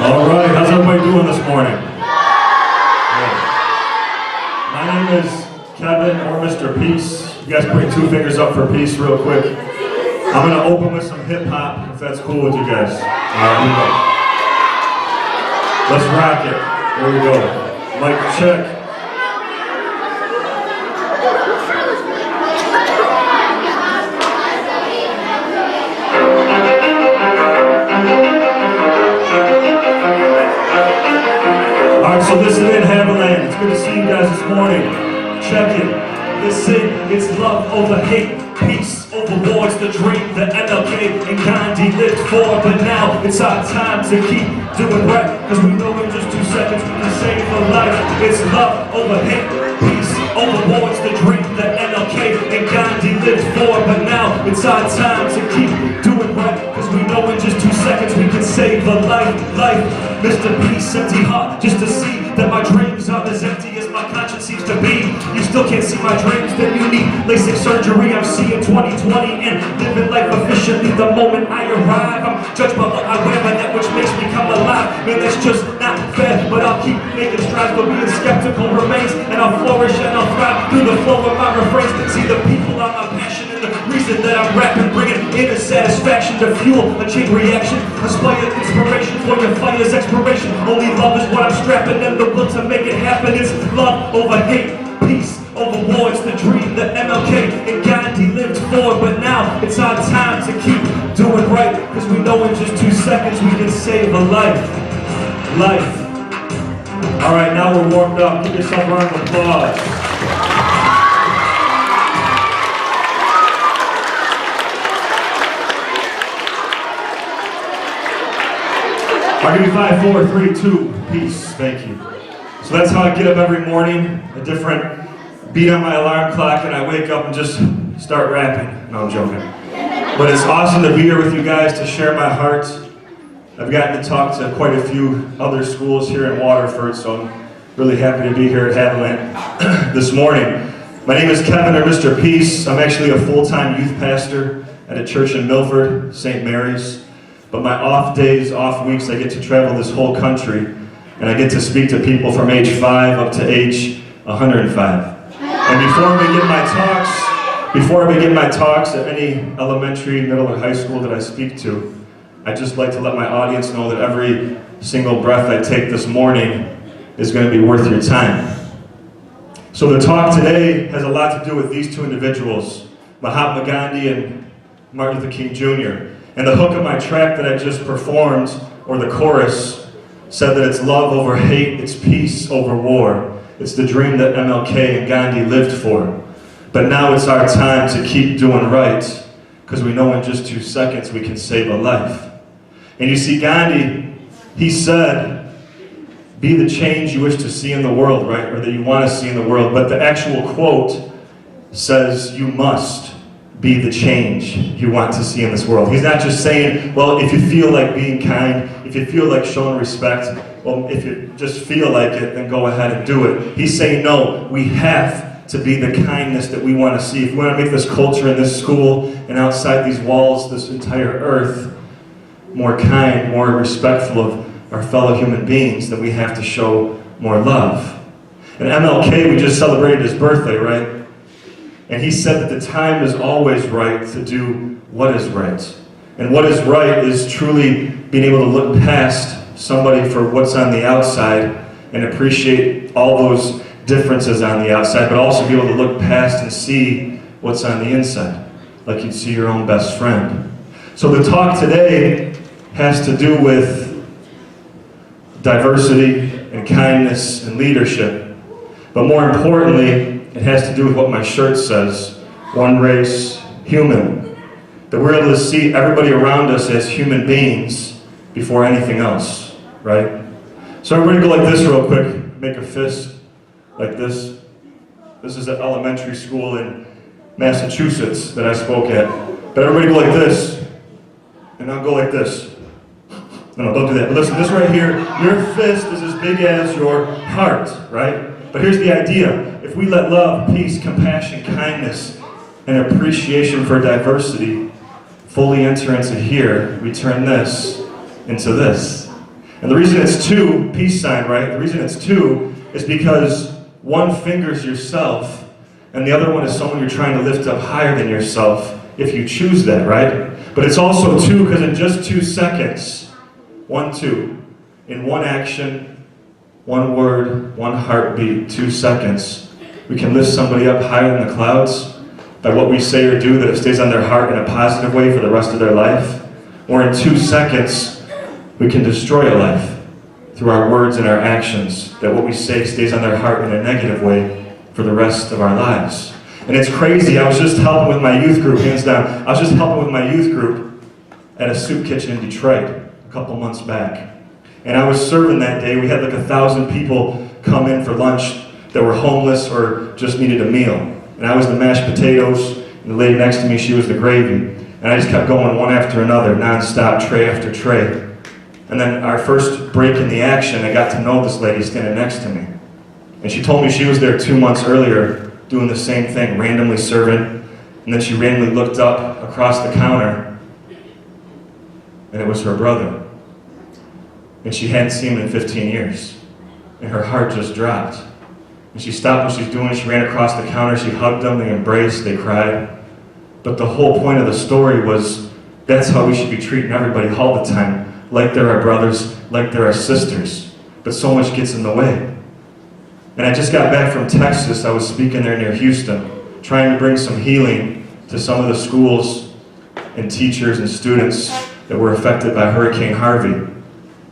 All right, how's everybody doing this morning? Good. My name is Kevin, or Mr. Peace. You guys put your two fingers up for peace real quick. I'm going to open with some hip-hop, if that's cool with you guys. All right, here we go. Let's rock it. There we go. Mic check. So this is in Haviland. It's good to see you guys this morning. Check it. Listen, it's love over hate, peace over war. It's the dream that MLK and Gandhi lived for. But now it's our time to keep doing right, because we know in just 2 seconds we can save a life. It's love over hate, peace over war. It's the dream that MLK and Gandhi lived for. But now it's our time to keep doing right, because we know in just 2 seconds we can save a life. Mr. Peace, empty heart, just to see that my dreams are as empty as my conscience seems to be. You still can't see my dreams, then you need LASIK surgery. I'm seeing 2020 and living life efficiently. The moment I arrive, I'm judged by what I wear, by that which makes me come alive. Man, that's just not fair, but I'll keep making strides. But being skeptical remains, and I'll flourish and I'll thrive through the flow of my refrains. See, the people are my passion, and the reason that I'm rapping, bringing inner satisfaction to fuel a chain reaction. Inspire inspiration for your fire's expiration. Only love is what I'm strapping, and the will to make it happen. It's love over hate, peace over war. It's the dream that MLK and Gandhi lived for. But now it's our time to keep doing right, because we know in just 2 seconds we can save a life. All right, now we're warmed up. Give yourself a round of applause. I'll give you 5, 4, 3, 2, peace. Thank you. So that's how I get up every morning, a different beat on my alarm clock, and I wake up and just start rapping. No, I'm joking. But it's awesome to be here with you guys to share my heart. I've gotten to talk to quite a few other schools here in Waterford, so I'm really happy to be here at Haviland this morning. My name is Kevin, or Mr. Peace. I'm actually a full-time youth pastor at a church in Milford, St. Mary's. But my off days, off weeks, I get to travel this whole country, and I get to speak to people from age 5 up to age 105. And before I begin my talks at any elementary, middle, or high school that I speak to, I'd just like to let my audience know that every single breath I take this morning is going to be worth your time. So the talk today has a lot to do with these two individuals, Mahatma Gandhi and Martin Luther King Jr. And the hook of my track that I just performed, or the chorus, said that it's love over hate, it's peace over war. It's the dream that MLK and Gandhi lived for. But now it's our time to keep doing right, because we know in just 2 seconds we can save a life. And you see, Gandhi, he said, be the change you wish to see in the world, right? Or that you want to see in the world. But the actual quote says, you must be the change you want to see in this world. He's not just saying, well, if you feel like being kind, if you feel like showing respect, well, if you just feel like it, then go ahead and do it. He's saying, no, we have to be the kindness that we want to see. If we want to make this culture in this school and outside these walls, this entire earth, more kind, more respectful of our fellow human beings, then we have to show more love. And MLK, we just celebrated his birthday, right? And he said that the time is always right to do what is right. And what is right is truly being able to look past somebody for what's on the outside and appreciate all those differences on the outside, but also be able to look past and see what's on the inside, like you'd see your own best friend. So the talk today has to do with diversity and kindness and leadership. But more importantly, it has to do with what my shirt says, one race, human. That we're able to see everybody around us as human beings before anything else, right? So everybody go like this real quick, make a fist like this. This is at elementary school in Massachusetts that I spoke at. But everybody go like this, and I'll go like this. No, don't do that. But listen, this right here, your fist is as big as your heart, right? But here's the idea. If we let love, peace, compassion, kindness, and appreciation for diversity fully enter into here, we turn this into this. And the reason it's two, peace sign, right? The reason it's two is because one finger's yourself, and the other one is someone you're trying to lift up higher than yourself, if you choose that, right? But it's also two because in just 2 seconds, 1, 2, in one action, one word, one heartbeat, 2 seconds, we can lift somebody up higher than the clouds by what we say or do that it stays on their heart in a positive way for the rest of their life. Or in 2 seconds, we can destroy a life through our words and our actions, that what we say stays on their heart in a negative way for the rest of our lives. And it's crazy, I was just helping with my youth group, hands down. I was just helping with my youth group at a soup kitchen in Detroit a couple months back. And I was serving that day. We had like 1,000 people come in for lunch that were homeless or just needed a meal. And I was the mashed potatoes, and the lady next to me, she was the gravy. And I just kept going one after another, non-stop, tray after tray. And then our first break in the action, I got to know this lady standing next to me. And she told me she was there 2 months earlier doing the same thing, randomly serving. And then she randomly looked up across the counter, and it was her brother. And she hadn't seen him in 15 years. And her heart just dropped. And she stopped what she's doing, she ran across the counter, she hugged them, they embraced, they cried. But the whole point of the story was, that's how we should be treating everybody all the time, like they're our brothers, like they're our sisters. But so much gets in the way. And I just got back from Texas. I was speaking there near Houston, trying to bring some healing to some of the schools and teachers and students that were affected by Hurricane Harvey.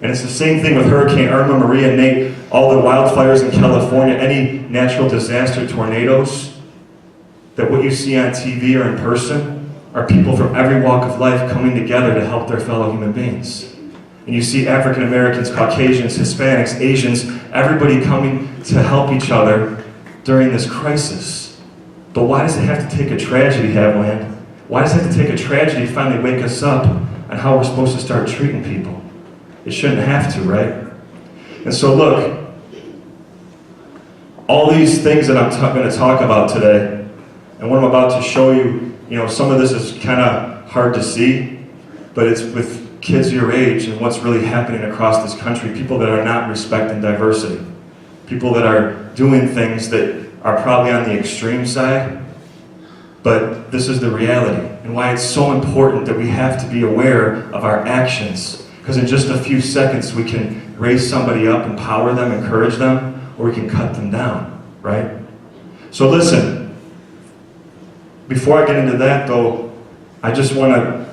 And it's the same thing with Hurricane Irma, Maria, Nate, all the wildfires in California, any natural disaster, tornadoes, that what you see on TV or in person are people from every walk of life coming together to help their fellow human beings. And you see African Americans, Caucasians, Hispanics, Asians, everybody coming to help each other during this crisis. But why does it have to take a tragedy, Haviland? Why does it have to take a tragedy to finally wake us up on how we're supposed to start treating people? It shouldn't have to, right? And so look, all these things that I'm going to talk about today, and what I'm about to show you, some of this is kind of hard to see, but it's with kids your age and what's really happening across this country, people that are not respecting diversity, people that are doing things that are probably on the extreme side, but this is the reality, and why it's so important that we have to be aware of our actions, because in just a few seconds we can raise somebody up, empower them, encourage them, or we can cut them down, right? So listen, before I get into that though, I just want to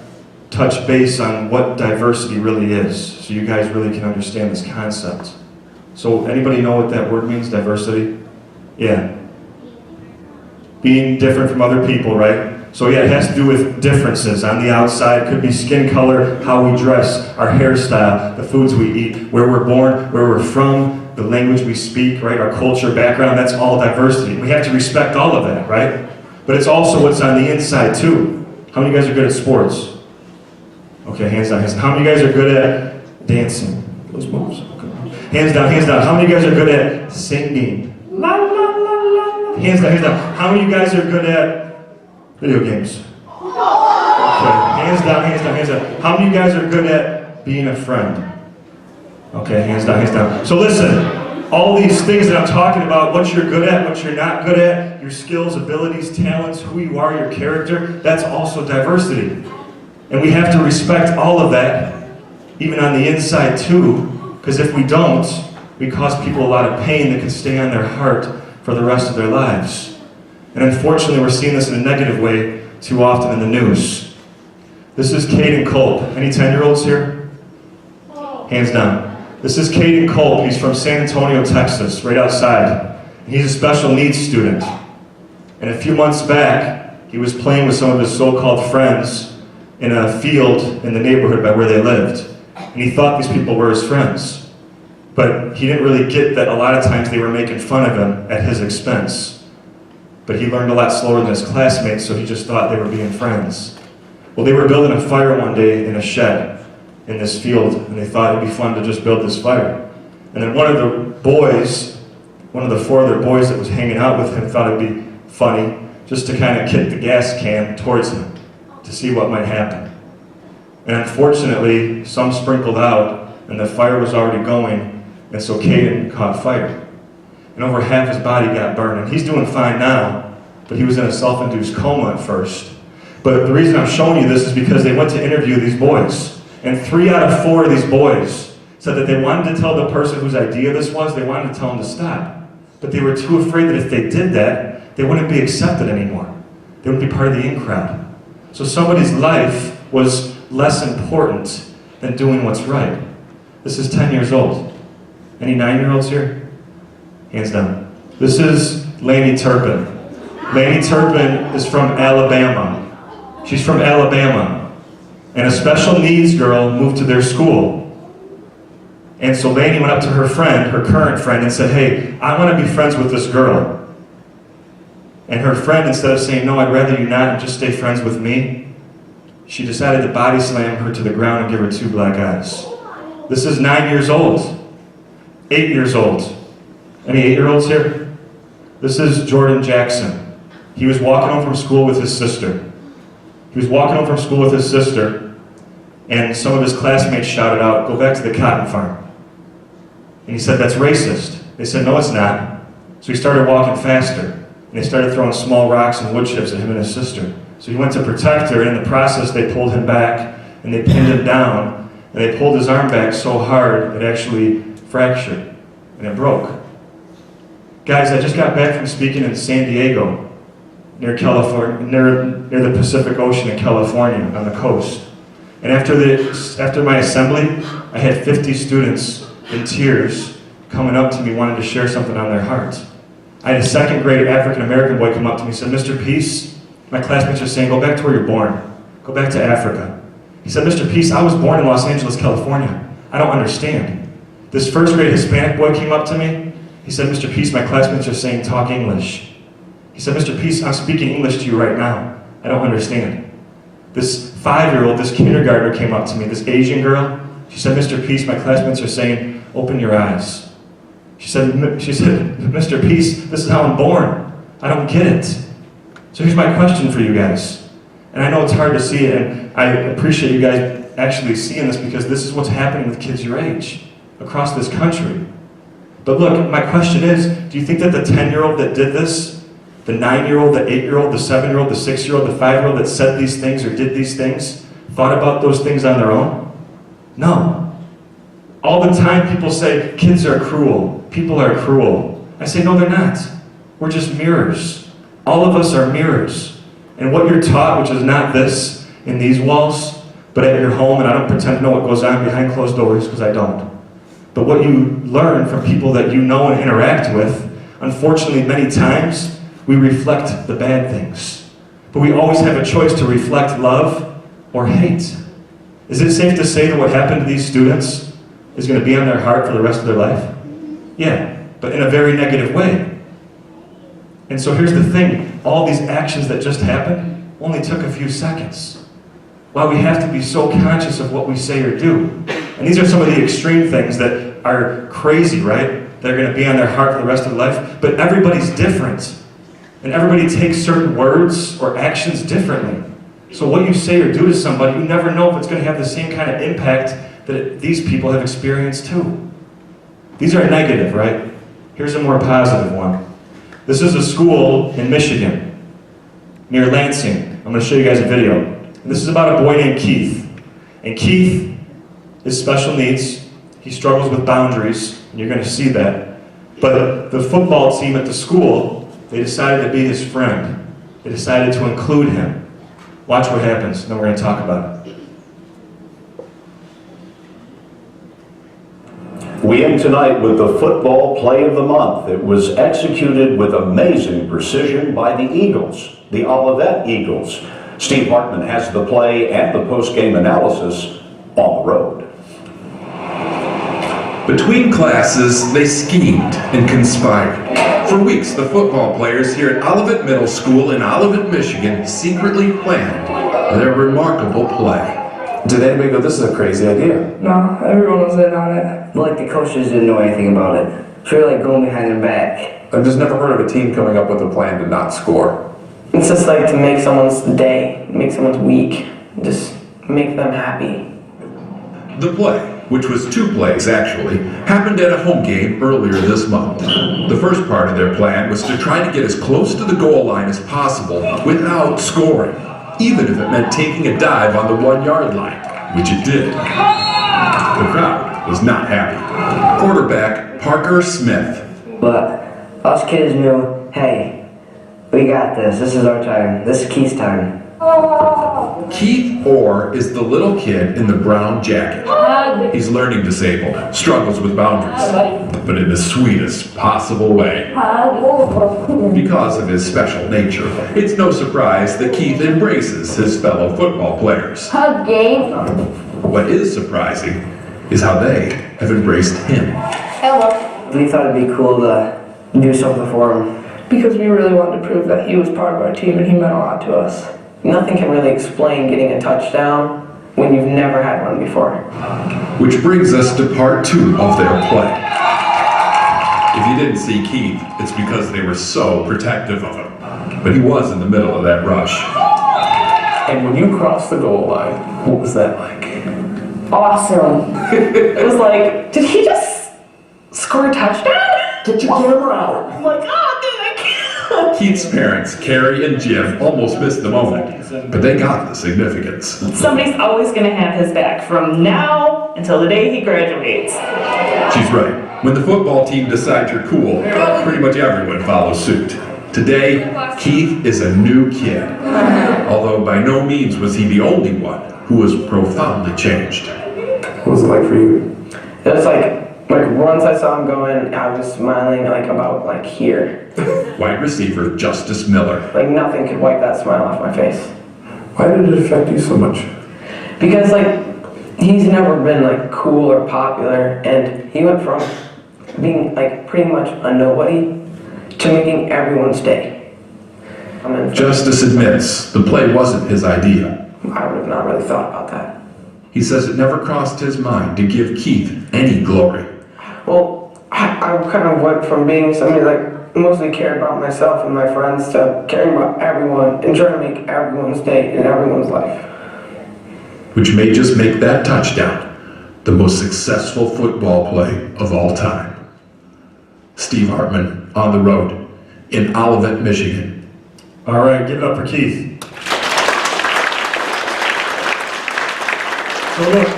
touch base on what diversity really is, so you guys really can understand this concept. So anybody know what that word means, diversity? Yeah. Being different from other people, right? So yeah, it has to do with differences on the outside. It could be skin color, how we dress, our hairstyle, the foods we eat, where we're born, where we're from, the language we speak, right? Our culture, background, that's all diversity. We have to respect all of that, right? But it's also what's on the inside too. How many of you guys are good at sports? Okay, hands down, hands down. How many of you guys are good at dancing? Those moves. Okay. Hands down, hands down. How many of you guys are good at singing? La, la, la, la, la. Hands down, hands down. How many of you guys are good at video games? Okay, hands down, hands down, hands down. How many of you guys are good at being a friend? Okay, hands down, hands down. So listen, all these things that I'm talking about, what you're good at, what you're not good at, your skills, abilities, talents, who you are, your character, that's also diversity. And we have to respect all of that, even on the inside too, because if we don't, we cause people a lot of pain that can stay on their heart for the rest of their lives. And unfortunately, we're seeing this in a negative way too often in the news. This is Caden Culp. Any 10-year-olds here? Hands down. This is Caden Culp. He's from San Antonio, Texas, right outside. He's a special needs student. And a few months back, he was playing with some of his so-called friends in a field in the neighborhood by where they lived. And he thought these people were his friends. But he didn't really get that a lot of times they were making fun of him at his expense. But he learned a lot slower than his classmates, so he just thought they were being friends. Well, they were building a fire one day in a shed in this field, and they thought it'd be fun to just build this fire. And then one of the boys, one of the 4 other boys that was hanging out with him, thought it'd be funny just to kind of kick the gas can towards him to see what might happen. And unfortunately, some sprinkled out, and the fire was already going, and so Caden caught fire. And over half his body got burned, and he's doing fine now, but he was in a self-induced coma at first. But the reason I'm showing you this is because they went to interview these boys, and 3 out of 4 of these boys said that they wanted to tell the person whose idea this was, they wanted to tell him to stop. But they were too afraid that if they did that, they wouldn't be accepted anymore. They wouldn't be part of the in crowd. So somebody's life was less important than doing what's right. This is 10 years old. Any 9-year-olds here? Hands down. This is Lainey Turpin. Lainey Turpin is from Alabama. She's from Alabama. And a special needs girl moved to their school. And so Lainey went up to her friend, her current friend, and said, hey, I want to be friends with this girl. And her friend, instead of saying, no, I'd rather you not and just stay friends with me, she decided to body slam her to the ground and give her 2 black eyes. This is 9 years old. 8 years old. Any 8-year-olds here? This is Jordan Jackson. He was walking home from school with his sister. He was walking home from school with his sister, and some of his classmates shouted out, go back to the cotton farm. And he said, that's racist. They said, no, it's not. So he started walking faster, and they started throwing small rocks and wood chips at him and his sister. So he went to protect her, and in the process, they pulled him back, and they pinned him down, and they pulled his arm back so hard, it actually fractured, and it broke. Guys, I just got back from speaking in San Diego, near California, near the Pacific Ocean in California, on the coast. And after my assembly, I had 50 students in tears coming up to me wanting to share something on their heart. I had a 2nd grade African-American boy come up to me and said, Mr. Peace, my classmates are saying, go back to where you're born. Go back to Africa. He said, Mr. Peace, I was born in Los Angeles, California. I don't understand. This 1st grade Hispanic boy came up to me. He said, Mr. Peace, my classmates are saying, talk English. He said, Mr. Peace, I'm speaking English to you right now. I don't understand. This 5-year-old, this kindergartner came up to me, this Asian girl. She said, Mr. Peace, my classmates are saying, open your eyes. She said, Mr. Peace, this is how I'm born. I don't get it. So here's my question for you guys. And I know it's hard to see it, and I appreciate you guys actually seeing this because this is what's happening with kids your age across this country. But look, my question is, do you think that the 10-year-old that did this, the 9-year-old, the 8-year-old, the 7-year-old, the 6-year-old, the 5-year-old that said these things or did these things, thought about those things on their own? No. All the time people say, kids are cruel, people are cruel. I say, no, they're not. We're just mirrors. All of us are mirrors. And what you're taught, which is not this in these walls, but at your home, and I don't pretend to know what goes on behind closed doors, because I don't. But what you learn from people that you know and interact with, unfortunately, many times, we reflect the bad things. But we always have a choice to reflect love or hate. Is it safe to say that what happened to these students is going to be on their heart for the rest of their life? Yeah, but in a very negative way. And so here's the thing, all these actions that just happened only took a few seconds. Why we have to be so conscious of what we say or do. And these are some of the extreme things that are crazy, right? They're going to be on their heart for the rest of their life. But everybody's different. And everybody takes certain words or actions differently. So what you say or do to somebody, you never know if it's going to have the same kind of impact that these people have experienced too. These are negative, right? Here's a more positive one. This is a school in Michigan, near Lansing. I'm going to show you guys a video. And this is about a boy named Keith. And Keith is special needs. He struggles with boundaries, and you're going to see that. But the football team at the school, they decided to be his friend. They decided to include him. Watch what happens, then we're going to talk about it. We end tonight with the football play of the month. It was executed with amazing precision by the Eagles, the Olivet Eagles. Steve Hartman has the play and the post-game analysis on the road. Between classes, they schemed and conspired. For weeks, the football players here at Olivet Middle School in Olivet, Michigan secretly planned their remarkable play. Did anybody go, this is a crazy idea? No, everyone was in on it. Like the coaches didn't know anything about it. Sure, like going behind their back. I've just never heard of a team coming up with a plan to not score. It's just like to make someone's day, make someone's week, just make them happy. The play which was 2 plays actually, happened at a home game earlier this month. The first part of their plan was to try to get as close to the goal line as possible without scoring, even if it meant taking a dive on the 1-yard line, which it did. The crowd was not happy. Quarterback Parker Smith. But us kids knew, hey, we got this. This is our time. This is Keith's time. Keith Orr is the little kid in the brown jacket. He's learning disabled, struggles with boundaries, but in the sweetest possible way. Because of his special nature, it's no surprise that Keith embraces his fellow football players. What is surprising is how they have embraced him. We thought it'd be cool to do something for him. Because we really wanted to prove that he was part of our team and he meant a lot to us. Nothing can really explain getting a touchdown when you've never had one before. Which brings us to part 2 of their play. If you didn't see Keith, it's because they were so protective of him. But he was in the middle of that rush. And when you crossed the goal line, what was that like? Awesome. It was like, did he just score a touchdown? Get your camera out. I'm like, oh, dude, I can't. Keith's parents, Carrie and Jim, almost missed the moment, but they got the significance. Somebody's always going to have his back from now until the day he graduates. She's right. When the football team decides you're cool, pretty much everyone follows suit. Today, Keith is a new kid, although by no means was he the only one who was profoundly changed. What was it like for you? It was like once I saw him going, I was smiling about here. Wide receiver Justice Miller. Like nothing could wipe that smile off my face. Why did it affect you so much? Because he's never been cool or popular, and he went from being pretty much a nobody to making everyone's day. Justice admits the play wasn't his idea. I would have not really thought about that. He says it never crossed his mind to give Keith any glory. Well, I kind of went from being somebody that mostly cared about myself and my friends to caring about everyone and trying to make everyone's day and everyone's life. Which may just make that touchdown the most successful football play of all time. Steve Hartman on the road in Olivet, Michigan. All right, give it up for Keith. So look,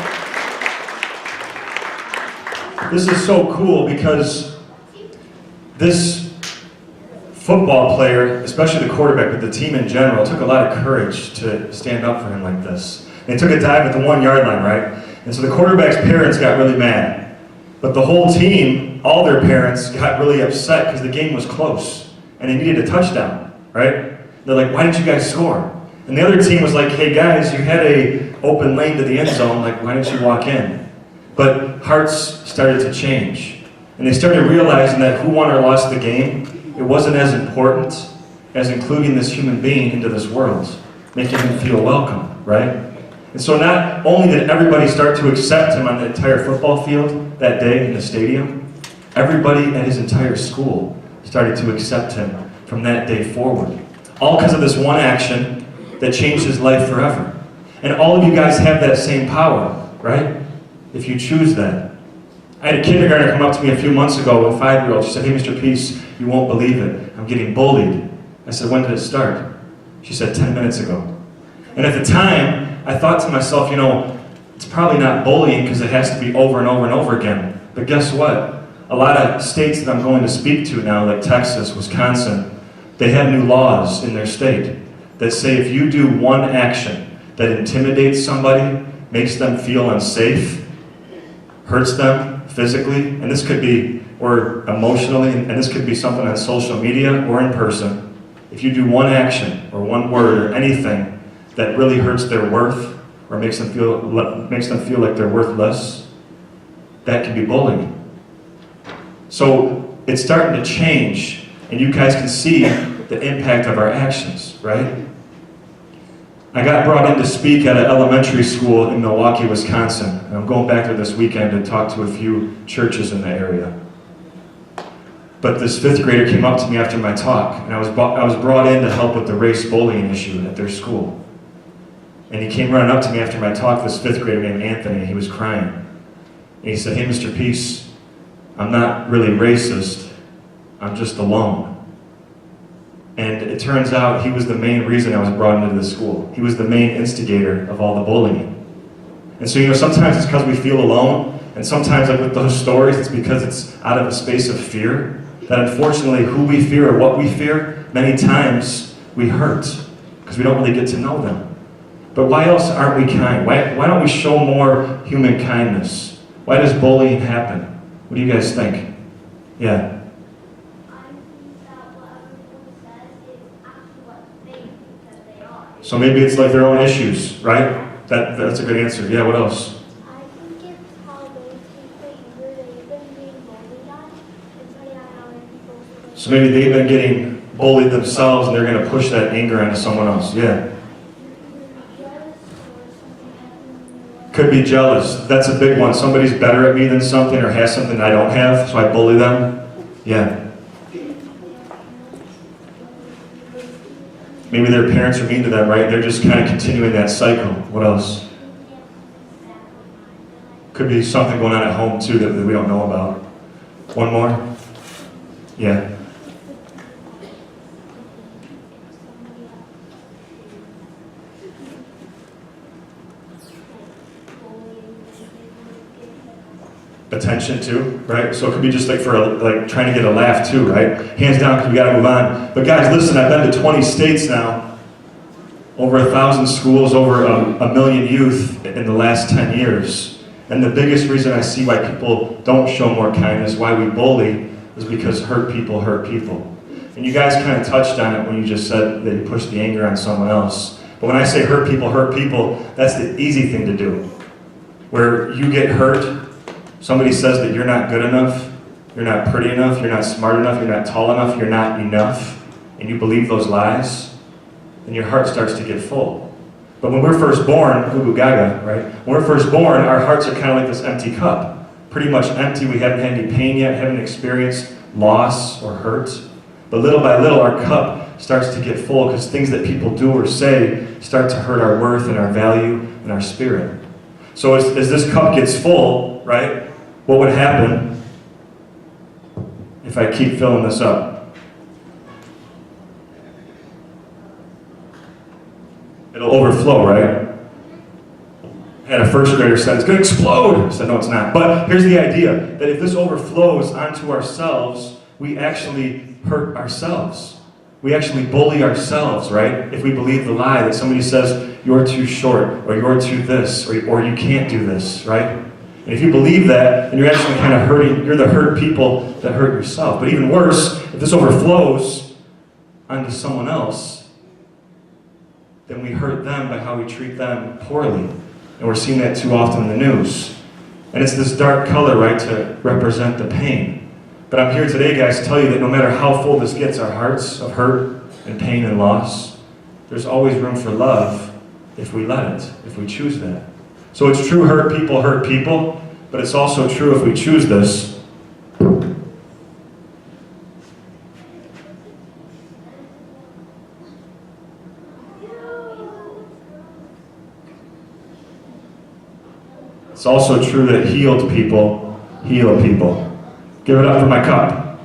this is so cool because this football player, especially the quarterback, but the team in general, took a lot of courage to stand up for him like this. They took a dive at the 1-yard line, right? And so the quarterback's parents got really mad. But the whole team, all their parents, got really upset because the game was close and they needed a touchdown, right? They're like, why didn't you guys score? And the other team was like, hey guys, you had a open lane to the end zone, like why didn't you walk in? But hearts started to change. And they started realizing that who won or lost the game, it wasn't as important as including this human being into this world, making him feel welcome, right? And so not only did everybody start to accept him on the entire football field that day in the stadium, everybody at his entire school started to accept him from that day forward. All because of this one action that changed his life forever. And all of you guys have that same power, right? If you choose that. I had a kindergartner come up to me a few months ago, a 5-year-old. She said, hey, Mr. Peace, you won't believe it. I'm getting bullied. I said, when did it start? She said, 10 minutes ago. And at the time, I thought to myself, it's probably not bullying because it has to be over and over and over again. But guess what? A lot of states that I'm going to speak to now, like Texas, Wisconsin, they have new laws in their state that say if you do one action that intimidates somebody, makes them feel unsafe, hurts them physically, and this could be, or emotionally, and this could be something on social media or in person, if you do one action or one word or anything that really hurts their worth or makes them feel like they're worthless, that can be bullying. So it's starting to change, and you guys can see the impact of our actions, right? I got brought in to speak at an elementary school in Milwaukee, Wisconsin. And I'm going back there this weekend to talk to a few churches in the area. But this 5th grader came up to me after my talk, and I was brought in to help with the race bullying issue at their school. And he came running up to me after my talk, this 5th grader named Anthony, and he was crying. And he said, hey, Mr. Peace, I'm not really racist. I'm just alone. And it turns out he was the main reason I was brought into the school. He was the main instigator of all the bullying. And so, sometimes it's because we feel alone, and sometimes like with those stories, it's because it's out of a space of fear, that unfortunately who we fear or what we fear, many times we hurt, because we don't really get to know them. But why else aren't we kind? Why don't we show more human kindness? Why does bullying happen? What do you guys think? Yeah. So maybe it's like their own issues, right? That's a good answer. Yeah, what else? I think it's how they take the anger they've been being bullied on and put it on other people. So maybe they've been getting bullied themselves and they're going to push that anger onto someone else. Yeah. Could be jealous. That's a big one. Somebody's better at me than something or has something I don't have, so I bully them. Yeah. Maybe their parents are mean to them, right? They're just kind of continuing that cycle. What else? Could be something going on at home too that we don't know about. One more? Yeah. Attention too, right? So it could be just like for like trying to get a laugh too, right? Hands down, because we got to move on. But guys, listen, I've been to 20 states now, over 1,000 schools, over a million youth in the last 10 years. And the biggest reason I see why people don't show more kindness, why we bully, is because hurt people hurt people. And you guys kind of touched on it when you just said that you push the anger on someone else. But when I say hurt people, that's the easy thing to do. Where you get hurt, somebody says that you're not good enough, you're not pretty enough, you're not smart enough, you're not tall enough, you're not enough, and you believe those lies, then your heart starts to get full. But when we're first born, goo goo gaga, right? When we're first born, our hearts are kind of like this empty cup. Pretty much empty, we haven't had any pain yet, haven't experienced loss or hurt. But little by little, our cup starts to get full because things that people do or say start to hurt our worth and our value and our spirit. So as this cup gets full, right? What would happen if I keep filling this up? It'll overflow, right? I had a first grader said, it's going to explode. I said, no, it's not. But here's the idea, that if this overflows onto ourselves, we actually hurt ourselves. We actually bully ourselves, right? If we believe the lie that somebody says, you're too short, or you're too this, or you can't do this, right? And if you believe that, then you're actually kind of hurting, you're the hurt people that hurt yourself. But even worse, if this overflows onto someone else, then we hurt them by how we treat them poorly. And we're seeing that too often in the news. And it's this dark color, right, to represent the pain. But I'm here today, guys, to tell you that no matter how full this gets, our hearts of hurt and pain and loss, there's always room for love if we let it, if we choose that. So it's true hurt people, but it's also true if we choose this. It's also true that healed people heal people. Give it up for my cup.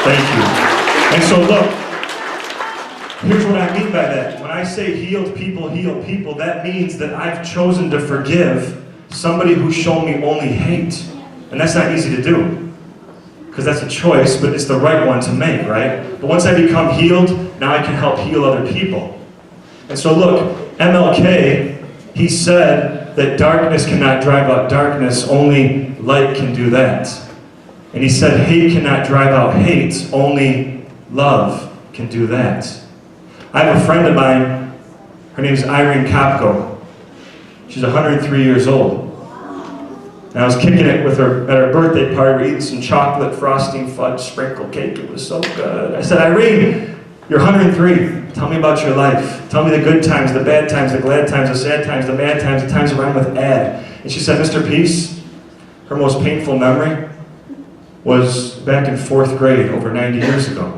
Thank you. And so look, here's what I mean by that. When I say healed people heal people, that means that I've chosen to forgive somebody who's shown me only hate. And that's not easy to do, because that's a choice, but it's the right one to make, right? But once I become healed, now I can help heal other people. And so look, MLK, he said that darkness cannot drive out darkness, only light can do that. And he said hate cannot drive out hate, only love can do that. I have a friend of mine, her name is Irene Kopko. She's 103 years old. And I was kicking it with her at her birthday party. We're eating some chocolate frosting fudge sprinkle cake. It was so good. I said, Irene, you're 103. Tell me about your life. Tell me the good times, the bad times, the glad times, the sad times, the mad times, the times around with Ed. And she said, Mr. Peace, her most painful memory was back in 4th grade over 90 years ago.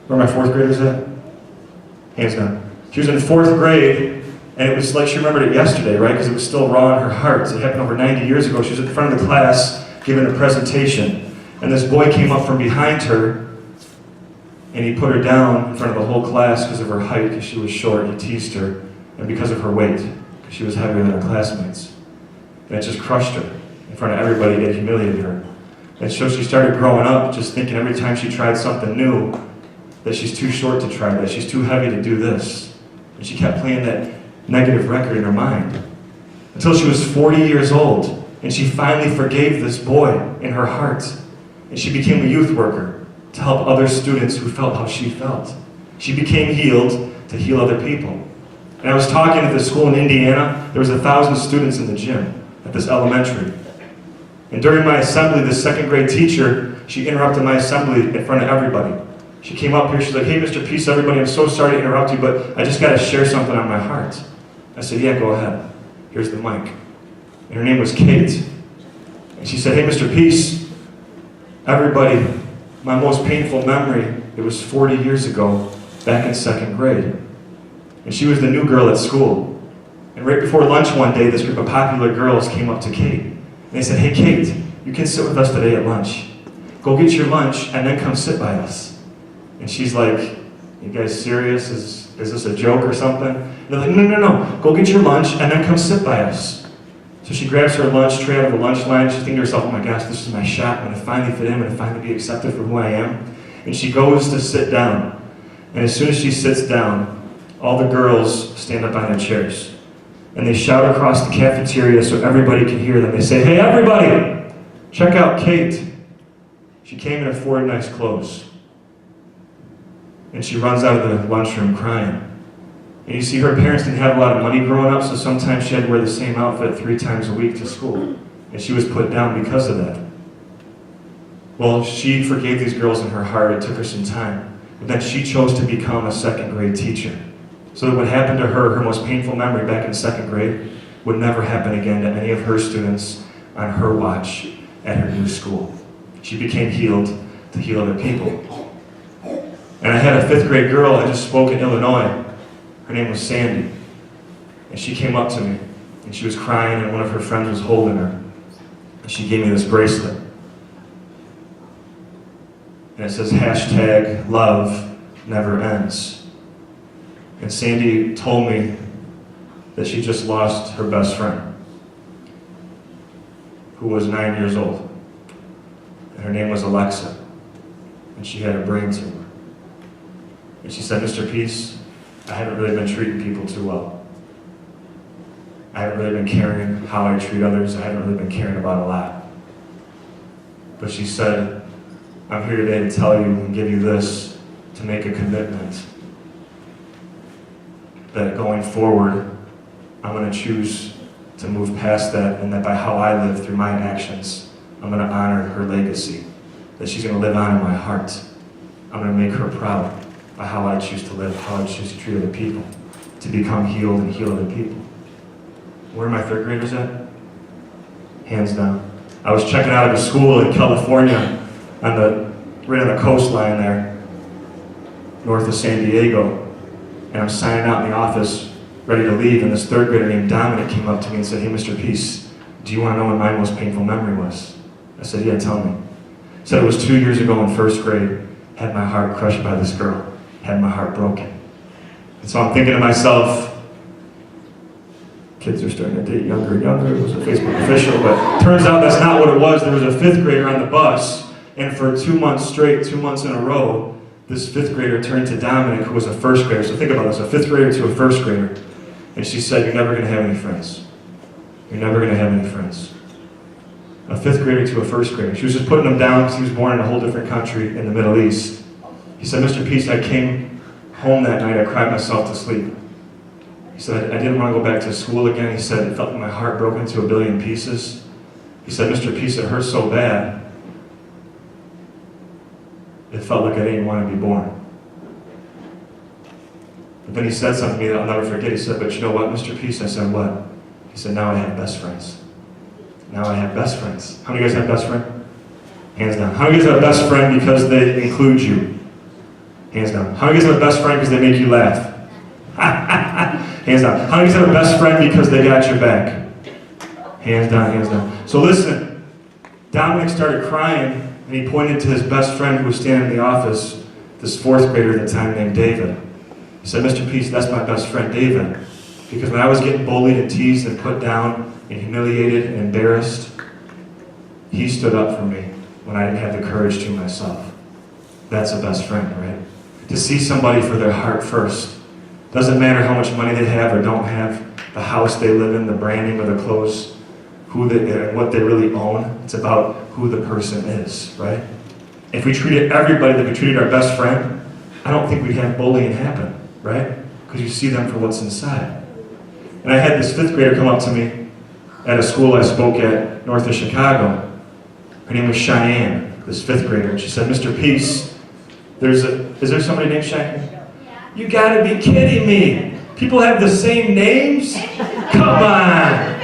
Where are my 4th graders at? Hands down. She was in 4th grade, And it was like she remembered it yesterday, right? Because it was still raw in her heart. It happened over 90 years ago. She was at the front of the class giving a presentation. And this boy came up from behind her, and he put her down in front of the whole class because of her height, because she was short. He teased her, and because of her weight, because she was heavier than her classmates. And it just crushed her in front of everybody. It humiliated her. And so she started growing up just thinking every time she tried something new that she's too short to try that, she's too heavy to do this. And she kept playing that negative record in her mind until she was 40 years old, and she finally forgave this boy in her heart, and she became a youth worker to help other students who felt how she felt. She became healed to heal other people. And I was talking at this school in Indiana. There was 1,000 students in the gym at this elementary. And during my assembly, this second grade teacher, she interrupted my assembly in front of everybody. She came up here, she's like, "Hey, Mr. Peace, everybody, I'm so sorry to interrupt you, but I just got to share something on my heart." I said, "Yeah, go ahead. Here's the mic." And her name was Kate. And she said, "Hey, Mr. Peace, everybody, my most painful memory, it was 40 years ago, back in second grade." And she was the new girl at school. And right before lunch one day, this group of popular girls came up to Kate. And they said, "Hey, Kate, you can sit with us today at lunch. Go get your lunch and then come sit by us." And she's like, "You guys serious? Is this a joke or something?" And they're like, No. Go get your lunch and then come sit by us." So she grabs her lunch tray out of the lunch line. She's thinking to herself, "Oh my gosh, this is my shot. I'm going to finally fit in. I'm going to finally be accepted for who I am." And she goes to sit down. And as soon as she sits down, all the girls stand up on their chairs. And they shout across the cafeteria so everybody can hear them. They say, "Hey, everybody, check out Kate. She came in her Ford nice clothes." And she runs out of the lunchroom crying. And you see, her parents didn't have a lot of money growing up, so sometimes she had to wear the same outfit 3 times a week to school. And she was put down because of that. Well, she forgave these girls in her heart. It took her some time. But then she chose to become a second grade teacher. So that what happened to her, her most painful memory back in second grade, would never happen again to any of her students on her watch at her new school. She became healed to heal other people. And I had a 5th grade girl I just spoke in Illinois. Her name was Sandy. And she came up to me, and she was crying, and one of her friends was holding her. And she gave me this bracelet. And it says, #love never ends. And Sandy told me that she just lost her best friend, who was 9 years old. And her name was Alexa. And she had a brain tumor. And she said, "Mr. Peace, I haven't really been treating people too well. I haven't really been caring how I treat others. I haven't really been caring about a lot." But she said, "I'm here today to tell you and give you this to make a commitment that going forward, I'm going to choose to move past that, and that by how I live through my actions, I'm going to honor her legacy, that she's going to live on in my heart. I'm going to make her proud by how I choose to live, how I choose to treat other people, to become healed and heal other people." Where are my 3rd graders at? Hands down. I was checking out of a school in California, right on the coastline there, north of San Diego, and I'm signing out in the office, ready to leave, and this 3rd grader named Dominic came up to me and said, "Hey, Mr. Peace, do you want to know what my most painful memory was?" I said, "Yeah, tell me." He said, "It was 2 years ago in 1st grade, had my heart crushed by this girl, had my heart broken." And so I'm thinking to myself, kids are starting to date younger and younger. It was a Facebook official, but turns out that's not what it was. There was a 5th grader on the bus, and for 2 months straight, 2 months in a row, this 5th grader turned to Dominic, who was a 1st grader. So think about this, a 5th grader to a 1st grader. And she said, "You're never going to have any friends. You're never going to have any friends." A 5th grader to a 1st grader. She was just putting him down because he was born in a whole different country in the Middle East. He said, "Mr. Peace, I came home that night, I cried myself to sleep." He said, "I didn't want to go back to school again." He said, "It felt like my heart broke into a billion pieces." He said, "Mr. Peace, it hurt so bad, it felt like I didn't want to be born." But then he said something to me that I'll never forget. He said, "But you know what, Mr. Peace?" I said, "What?" He said, "Now I have best friends. Now I have best friends." How many of you guys have best friend? Hands down. How many of you guys have a best friend because they include you? Hands down. How many of you guys have a best friend because they make you laugh? Hands down. How many have a best friend because they got your back? Hands down, hands down. So listen, Dominic started crying, and he pointed to his best friend who was standing in the office, this fourth grader at the time named David. He said, Mr. Peace, that's my best friend, David. Because when I was getting bullied and teased and put down and humiliated and embarrassed, he stood up for me when I didn't have the courage to myself. That's a best friend, right? To see somebody for their heart first. Doesn't matter how much money they have or don't have, the house they live in, the branding or the clothes, what they really own. It's about who the person is, right? If we treated everybody like we treated our best friend, I don't think we'd have bullying happen, right? Because you see them for what's inside. And I had this fifth grader come up to me at a school I spoke at north of Chicago. Her name was Cheyenne, this fifth grader. And she said, Mr. Peace, is there somebody named Cheyenne? You gotta be kidding me. People have the same names? Come on.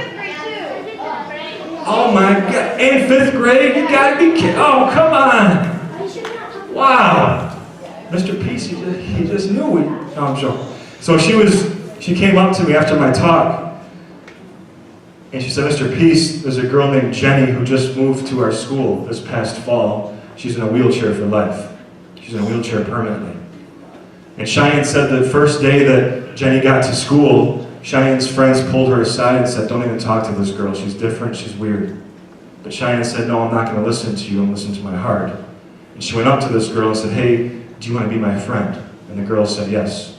Oh my God. And fifth grade? You gotta be kidding. Oh, come on. Wow. Mr. Peace, he just knew we. No, I'm joking. So she came up to me after my talk, and she said, Mr. Peace, there's a girl named Jenny who just moved to our school this past fall. She's in a wheelchair for life. She's in a wheelchair permanently. And Cheyenne said the first day that Jenny got to school, Cheyenne's friends pulled her aside and said, don't even talk to this girl. She's different, she's weird. But Cheyenne said, no, I'm not going to listen to you. I'm listening to my heart. And she went up to this girl and said, hey, do you want to be my friend? And the girl said, yes.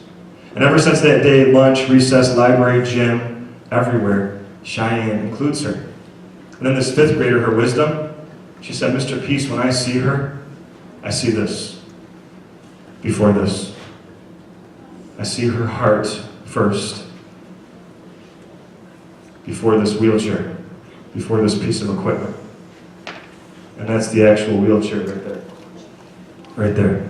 And ever since that day, lunch, recess, library, gym, everywhere, Cheyenne includes her. And then this fifth grader, her wisdom, she said, Mr. Peace, when I see her, I see this before this. I see her heart first before this wheelchair, before this piece of equipment. And that's the actual wheelchair right there. Right there.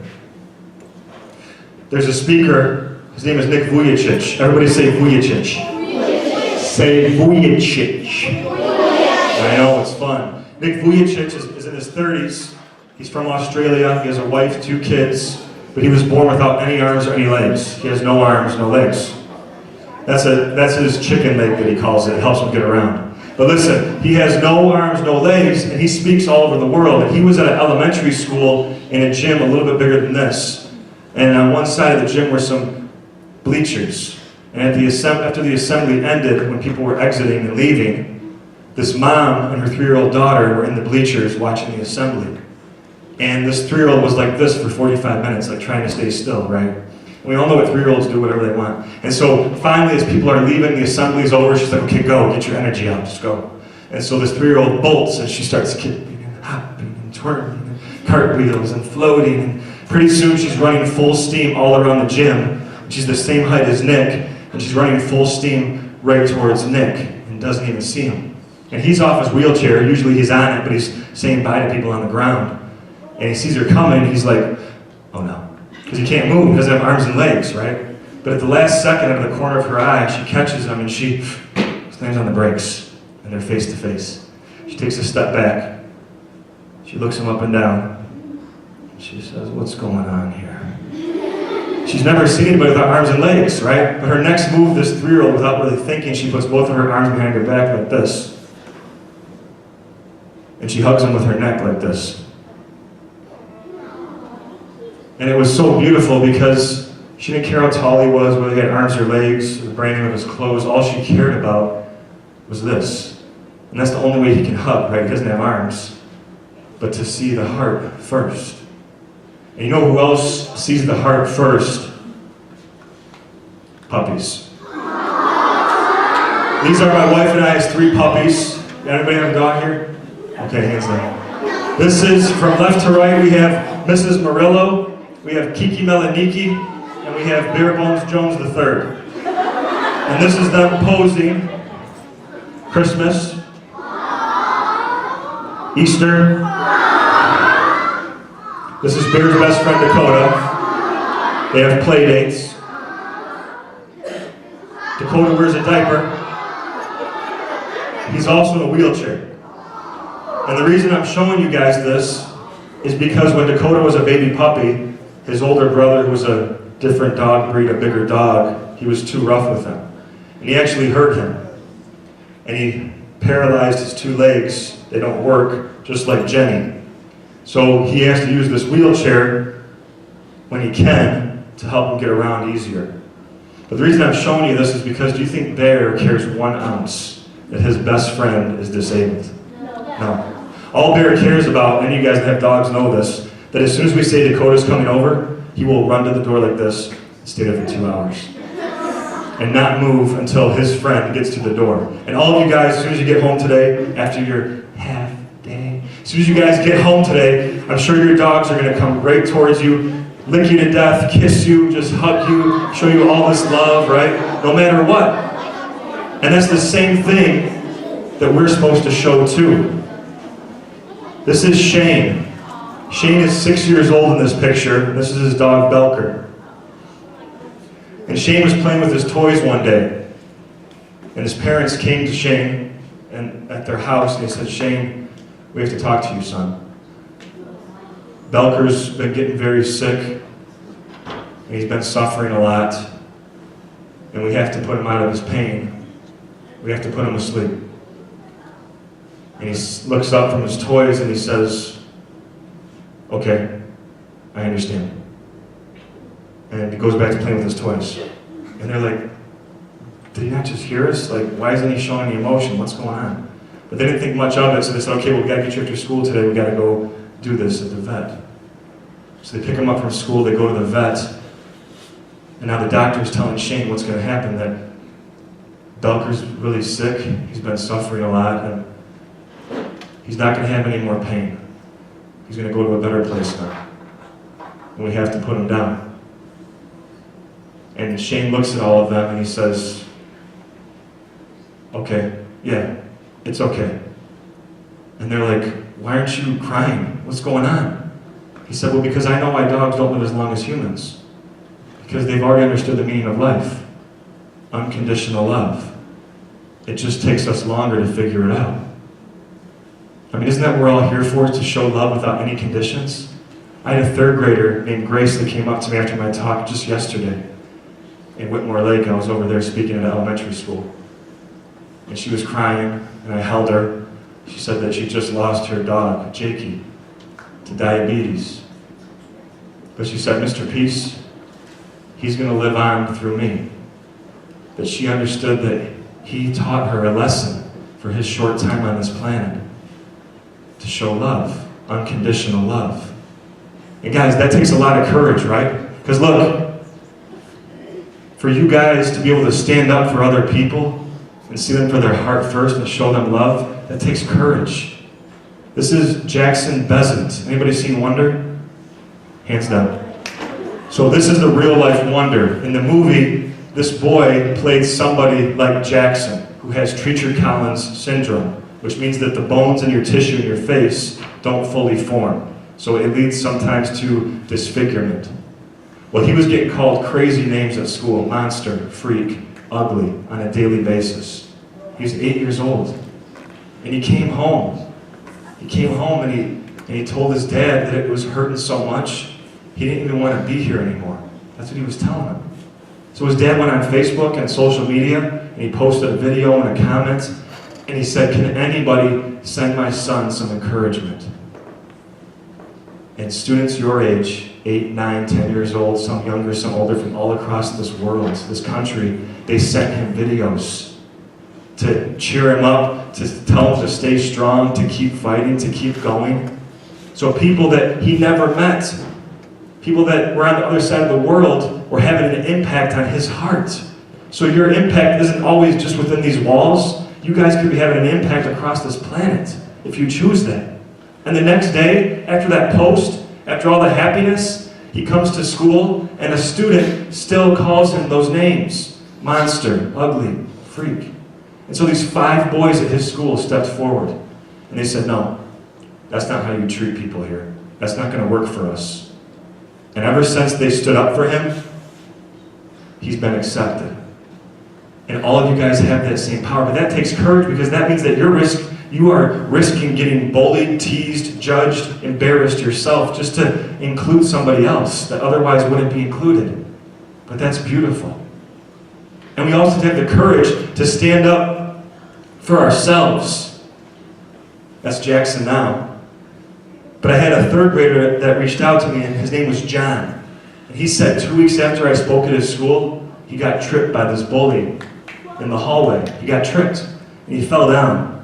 There's a speaker, his name is Nick Vujicic. Everybody say Vujicic. Say Vujicic. I know, it's fun. Nick Vujicic is in his 30s. He's from Australia. He has a wife, 2 kids, but he was born without any arms or any legs. He has no arms, no legs. That's his chicken leg that he calls it. It helps him get around. But listen, he has no arms, no legs, and he speaks all over the world. And he was at an elementary school in a gym a little bit bigger than this. And on one side of the gym were some bleachers. And after the assembly ended, when people were exiting and leaving, this mom and her 3-year-old daughter were in the bleachers watching the assembly. And this 3-year-old was like this for 45 minutes, like trying to stay still, right? And we all know what 3-year-olds do, whatever they want. And so finally, as people are leaving, the assembly is over, she's like, okay, go, get your energy up, just go. And so this 3-year-old bolts, and she starts kicking and hopping and twirling and cartwheels and floating. And pretty soon she's running full steam all around the gym. She's the same height as Nick, and she's running full steam right towards Nick and doesn't even see him. And he's off his wheelchair, usually he's on it, but he's saying bye to people on the ground. And he sees her coming, and he's like, oh no. Because he can't move, he doesn't have arms and legs, right? But at the last second, out of the corner of her eye, she catches him and she slams on the brakes, and they're face to face. She takes a step back. She looks him up and down. She says, what's going on here? She's never seen anybody without arms and legs, right? But her next move, this 3-year-old, without really thinking, she puts both of her arms behind her back like this. And she hugs him with her neck like this. And it was so beautiful because she didn't care how tall he was, whether he had arms or legs, the branding of his clothes. All she cared about was this. And that's the only way he can hug, right? He doesn't have arms. But to see the heart first. And you know who else sees the heart first? Puppies. These are my wife and I's 3 puppies. Anybody have a dog here? Okay, hands down. This is from left to right. We have Mrs. Murillo. We have Kiki Melaniki, and we have Bare Bones Jones III. And this is them posing Christmas, Easter. This is Bear's best friend Dakota. They have play dates. Dakota wears a diaper. He's also in a wheelchair. And the reason I'm showing you guys this is because when Dakota was a baby puppy, his older brother, who was a different dog breed, a bigger dog, he was too rough with him. and he actually hurt him. And he paralyzed his 2 legs. They don't work, just like Jenny. So he has to use this wheelchair when he can to help him get around easier. But the reason I'm showing you this is because do you think Bear cares 1 ounce that his best friend is disabled? No. All Bear cares about, and you guys that have dogs know this, that as soon as we say Dakota's coming over, he will run to the door like this and stay there for 2 hours. And not move until his friend gets to the door. And all of you guys, as soon as you get home today, after your half day, as soon as you guys get home today, I'm sure your dogs are going to come right towards you, lick you to death, kiss you, just hug you, show you all this love, right? No matter what. And that's the same thing that we're supposed to show too. This is Shane. Shane is 6 years old in this picture. This is his dog, Belker. And Shane was playing with his toys one day. And his parents came to Shane and at their house and they said, Shane, we have to talk to you, son. Belker's been getting very sick. And he's been suffering a lot. And we have to put him out of his pain. We have to put him to sleep. And he looks up from his toys and he says, okay, I understand. And he goes back to playing with his toys. And they're like, did he not just hear us? Like, why isn't he showing the emotion? What's going on? But they didn't think much of it, so they said, okay, well, we gotta get you after school today. We gotta go do this at the vet. So they pick him up from school, they go to the vet. And now the doctor's telling Shane what's gonna happen, that Belker's really sick. He's been suffering a lot, and he's not gonna have any more pain. He's gonna go to a better place now. And we have to put him down. And Shane looks at all of them and he says, okay, yeah, it's okay. And they're like, why aren't you crying? What's going on? He said, well, because I know why dogs don't live as long as humans. Because they've already understood the meaning of life. Unconditional love. It just takes us longer to figure it out. I mean, isn't that what we're all here for, is to show love without any conditions? I had a 3rd grader named Grace that came up to me after my talk just yesterday in Whitmore Lake. I was over there speaking at elementary school. And she was crying, and I held her. She said that she just lost her dog, Jakey, to diabetes. But she said, Mr. Peace, he's going to live on through me. That she understood that he taught her a lesson for his short time on this planet. To show love, unconditional love. And guys, that takes a lot of courage, right? Because look, for you guys to be able to stand up for other people and see them for their heart first and show them love, that takes courage. This is Jackson Bezant. Anybody seen Wonder? Hands down. So this is the real life Wonder. In the movie, this boy played somebody like Jackson, who has Treacher-Collins syndrome, which means that the bones in your tissue in your face don't fully form. So it leads sometimes to disfigurement. Well, he was getting called crazy names at school: monster, freak, ugly, on a daily basis. He was 8 years old. And he came home. He came home and he told his dad that it was hurting so much, he didn't even want to be here anymore. That's what he was telling him. So his dad went on Facebook and social media, and he posted a video and a comment, and he said, can anybody send my son some encouragement? And students your age, 8, 9, 10 years old, some younger, some older, from all across this world, this country, they sent him videos to cheer him up, to tell him to stay strong, to keep fighting, to keep going. So people that he never met, people that were on the other side of the world, were having an impact on his heart. So your impact isn't always just within these walls. You guys could be having an impact across this planet if you choose that. And the next day, after that post, after all the happiness, he comes to school and a student still calls him those names: monster, ugly, freak. And so these 5 boys at his school stepped forward and they said, no, that's not how you treat people here. That's not going to work for us. And ever since they stood up for him, he's been accepted. And all of you guys have that same power. But that takes courage, because that means that you are risking getting bullied, teased, judged, embarrassed yourself just to include somebody else that otherwise wouldn't be included. But that's beautiful. And we also have to have the courage to stand up for ourselves. That's Jackson now. But I had a third grader that reached out to me, and his name was John. And he said 2 weeks after I spoke at his school, he got tripped by this bully in the hallway. He got tripped, and he fell down.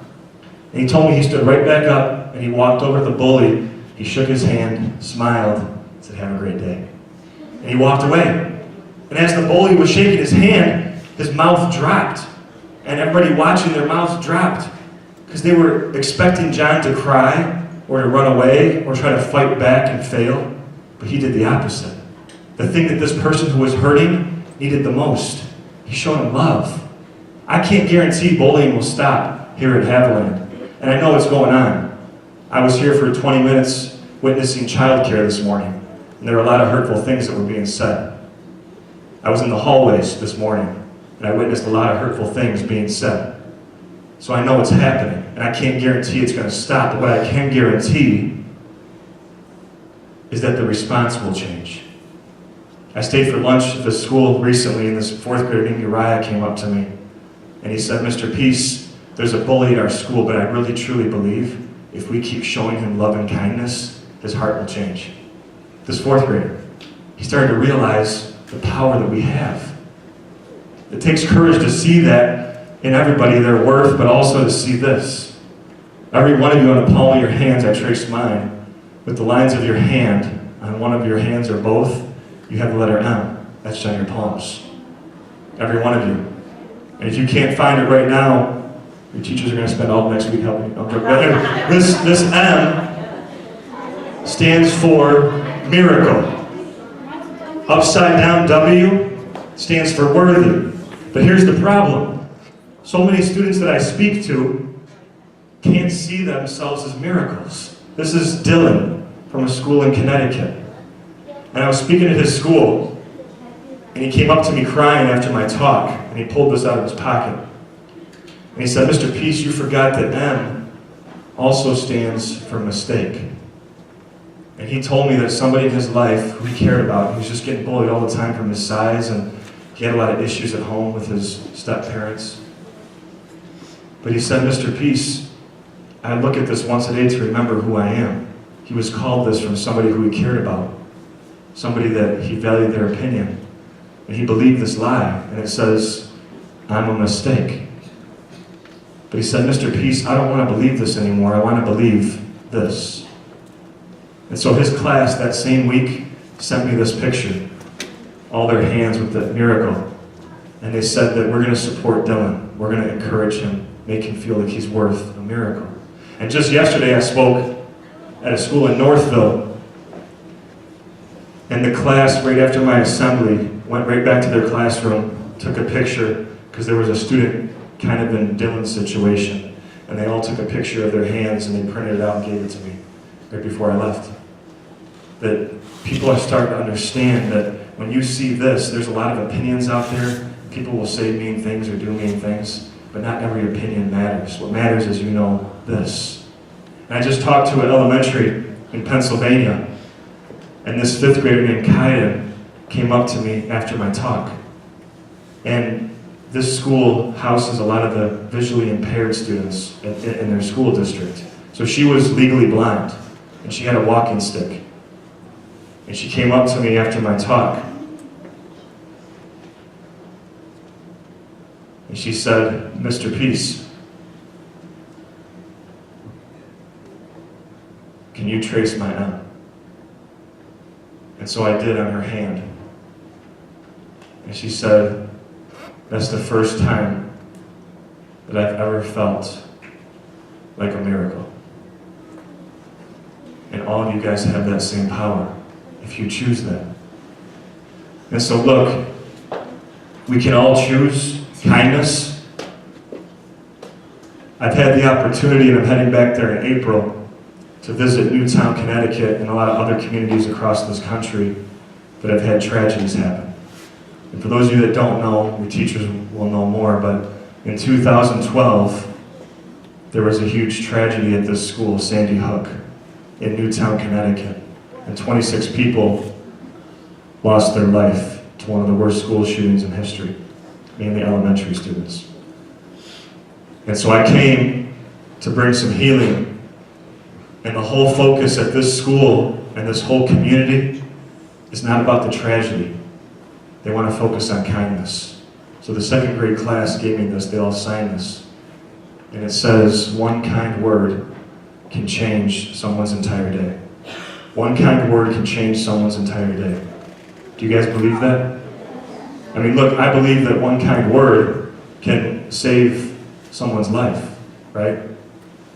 And he told me he stood right back up, and he walked over to the bully. He shook his hand, smiled, and said, "Have a great day." And he walked away. And as the bully was shaking his hand, his mouth dropped. And everybody watching, their mouths dropped. Because they were expecting John to cry, or to run away, or try to fight back and fail. But he did the opposite. The thing that this person who was hurting needed the most, he showed him love. I can't guarantee bullying will stop here at Haviland. And I know what's going on. I was here for 20 minutes witnessing childcare this morning. And there were a lot of hurtful things that were being said. I was in the hallways this morning, and I witnessed a lot of hurtful things being said. So I know it's happening, and I can't guarantee it's going to stop, but what I can guarantee is that the response will change. I stayed for lunch at the school recently, and this fourth grader named Uriah came up to me, and he said, "Mr. Peace, there's a bully at our school, but I really truly believe if we keep showing him love and kindness, his heart will change." This fourth grader, he started to realize the power that we have. It takes courage to see that in everybody, their worth, but also to see this. Every one of you on the palm of your hands, I traced mine, with the lines of your hand, on one of your hands or both, you have the letter M. That's on your palms. Every one of you. And if you can't find it right now, your teachers are going to spend all next week helping you. Okay. This M stands for miracle. Upside down W stands for worthy. But here's the problem. So many students that I speak to can't see themselves as miracles. This is Dylan from a school in Connecticut. And I was speaking at his school, and he came up to me crying after my talk, and he pulled this out of his pocket. And he said, "Mr. Peace, you forgot that M also stands for mistake." And he told me that somebody in his life who he cared about, he was just getting bullied all the time from his size, and he had a lot of issues at home with his step-parents. But he said, "Mr. Peace, I look at this once a day to remember who I am." He was called this from somebody who he cared about, somebody that he valued their opinion. And he believed this lie, and it says, "I'm a mistake." But he said, "Mr. Peace, I don't want to believe this anymore. I want to believe this." And so his class that same week sent me this picture, all their hands with the miracle. And they said that we're going to support Dylan. We're going to encourage him, make him feel like he's worth a miracle. And just yesterday I spoke at a school in Northville, and the class, right after my assembly, went right back to their classroom, took a picture, because there was a student kind of in Dylan's situation, and they all took a picture of their hands and they printed it out and gave it to me right before I left. That people are starting to understand that when you see this, there's a lot of opinions out there. People will say mean things or do mean things, but not every opinion matters. What matters is you know this. And I just talked to an elementary in Pennsylvania, and this fifth grader named Kaiden came up to me after my talk. And this school houses a lot of the visually impaired students in their school district. So she was legally blind, and she had a walking stick. And she came up to me after my talk, and she said, "Mr. Peace, can you trace my M?" And so I did on her hand. And she said, "That's the first time that I've ever felt like a miracle." And all of you guys have that same power if you choose that. And so look, we can all choose kindness. I've had the opportunity, and I'm heading back there in April, to visit Newtown, Connecticut, and a lot of other communities across this country that have had tragedies happen. And for those of you that don't know, your teachers will know more, but in 2012, there was a huge tragedy at this school, Sandy Hook, in Newtown, Connecticut. And 26 people lost their life to one of the worst school shootings in history. mainly elementary students. And so I came to bring some healing. And the whole focus at this school and this whole community is not about the tragedy. They want to focus on kindness. So the second grade class gave me this, they all signed this. And it says, one kind word can change someone's entire day. One kind word can change someone's entire day. Do you guys believe that? I mean, look, I believe that one kind word can save someone's life, right?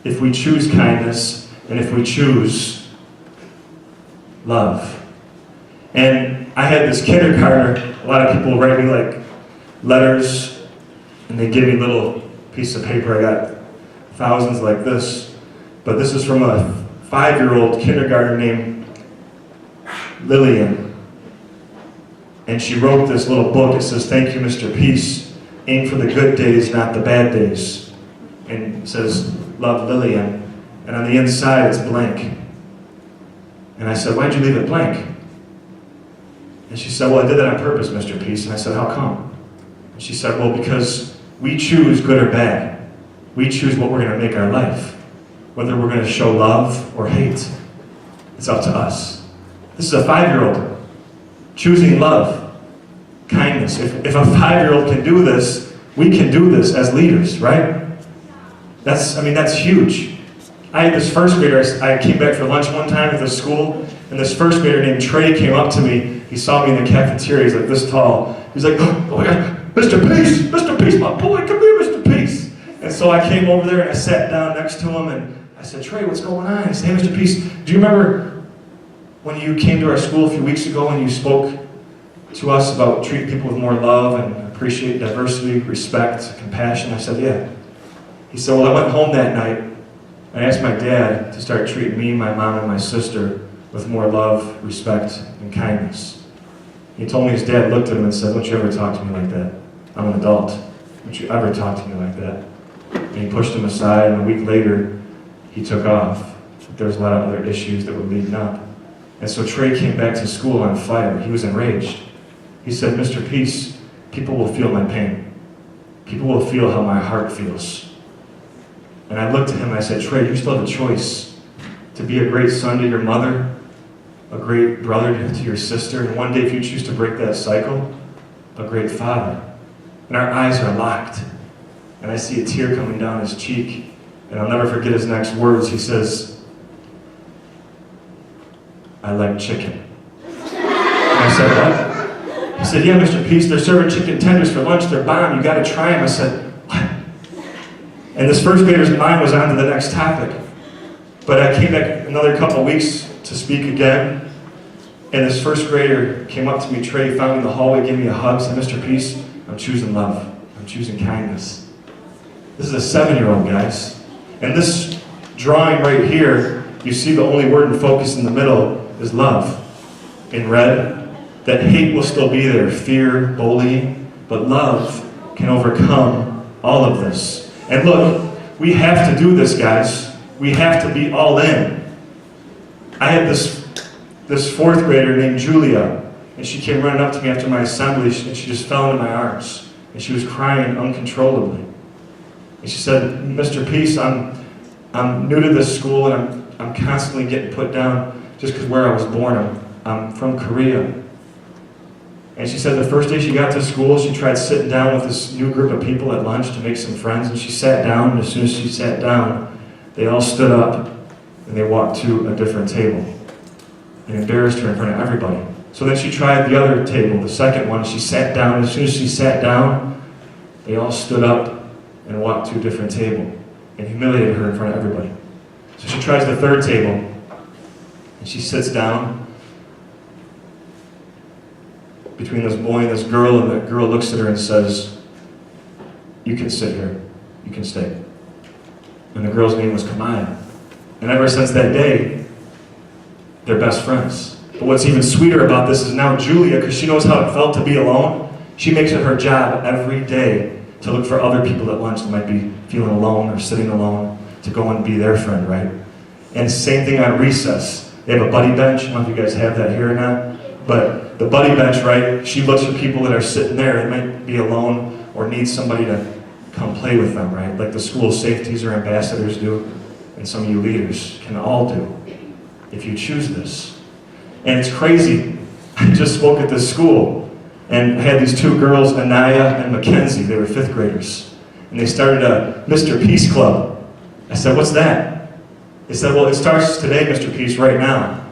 If we choose kindness, and if we choose love. And I had this kindergartner, a lot of people write me like letters, and they give me a little piece of paper. I got thousands like this, but this is from a 5-year-old kindergartner named Lillian. And she wrote this little book. It says, "Thank you, Mr. Peace. Aim for the good days, not the bad days." And it says, "Love, Lillian." And on the inside, it's blank. And I said, "Why'd you leave it blank?" And she said, "Well, I did that on purpose, Mr. Peace." And I said, "How come?" And she said, "Well, because we choose good or bad. We choose what we're going to make our life. Whether we're going to show love or hate. It's up to us." This is a 5-year-old choosing love, kindness. If a 5-year-old can do this, we can do this as leaders, right? That's huge. I had this first grader, I came back for lunch one time at the school, and this first grader named Trey came up to me. He saw me in the cafeteria, he's like this tall. He's like, "Oh my God, Mr. Peace, my boy, come here, Mr. Peace." And so I came over there and I sat down next to him and I said, "Trey, what's going on?" He said, "Hey, Mr. Peace, do you remember when you came to our school a few weeks ago and you spoke to us about treating people with more love and appreciate diversity, respect, compassion?" I said, "Yeah." He said, "Well, I went home that night. I asked my dad to start treating me, my mom, and my sister with more love, respect, and kindness." He told me his dad looked at him and said, "Don't you ever talk to me like that. I'm an adult. Don't you ever talk to me like that." And he pushed him aside, and a week later, he took off. There was a lot of other issues that were leading up. And so Trey came back to school on fire. He was enraged. He said, "Mr. Peace, people will feel my pain. People will feel how my heart feels." And I looked at him and I said, "Trey, you still have a choice to be a great son to your mother, a great brother to your sister, and one day if you choose to break that cycle, a great father." And our eyes are locked. And I see a tear coming down his cheek. And I'll never forget his next words. He says, "I like chicken." And I said, "What?" He said, "Yeah, Mr. Peace, they're serving chicken tenders for lunch. They're bomb. You got to try them." I said, "What?" And this first grader's mind was on to the next topic. But I came back another couple weeks to speak again. And this first grader came up to me, Trey, found me in the hallway, gave me a hug, said, "Mr. Peace, I'm choosing love. I'm choosing kindness." This is a 7-year-old, guys. And this drawing right here, you see the only word in focus in the middle is love. In red, that hate will still be there, fear, bullying, but love can overcome all of this. And look, we have to do this, guys. We have to be all in. I had this 4th grader named Julia, and she came running up to me after my assembly, and she just fell into my arms, and she was crying uncontrollably. And she said, "Mr. Peace, I'm new to this school, and I'm constantly getting put down just because where I was born. I'm from Korea." And she said the first day she got to school, she tried sitting down with this new group of people at lunch to make some friends, and she sat down, and as soon as she sat down, they all stood up, and they walked to a different table, and embarrassed her in front of everybody. So then she tried the other table, the second one, she sat down, and as soon as she sat down, they all stood up and walked to a different table, and humiliated her in front of everybody. So she tries the third table, and she sits down between this boy and this girl, and the girl looks at her and says, "You can sit here, you can stay." And the girl's name was Kamaya. And ever since that day, they're best friends. But what's even sweeter about this is now Julia, because she knows how it felt to be alone, she makes it her job every day to look for other people at lunch that might be feeling alone or sitting alone, to go and be their friend, right? And same thing on recess. They have a buddy bench. I don't know if you guys have that here or not. But the buddy bench, right, she looks for people that are sitting there that might be alone or need somebody to come play with them, right? Like the school safeties or ambassadors do, and some of you leaders can all do, if you choose this. And it's crazy. I just spoke at this school, and I had these two girls, Anaya and Mackenzie. They were 5th graders. And they started a Mr. Peace Club. I said, what's that? They said, well, it starts today, Mr. Peace, right now.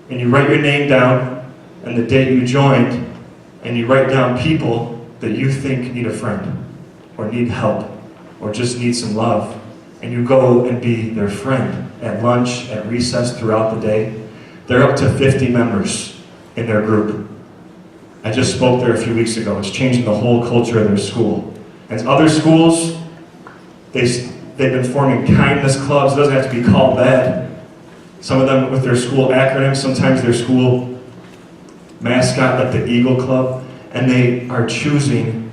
And you write your name down and the date you joined, and you write down people that you think need a friend, or need help, or just need some love. And you go and be their friend at lunch, at recess, throughout the day. They're up to 50 members in their group. I just spoke there a few weeks ago. It's changing the whole culture of their school. And other schools, they've been forming kindness clubs. It doesn't have to be called that. Some of them with their school acronyms, sometimes their school mascot, like the Eagle Club, and they are choosing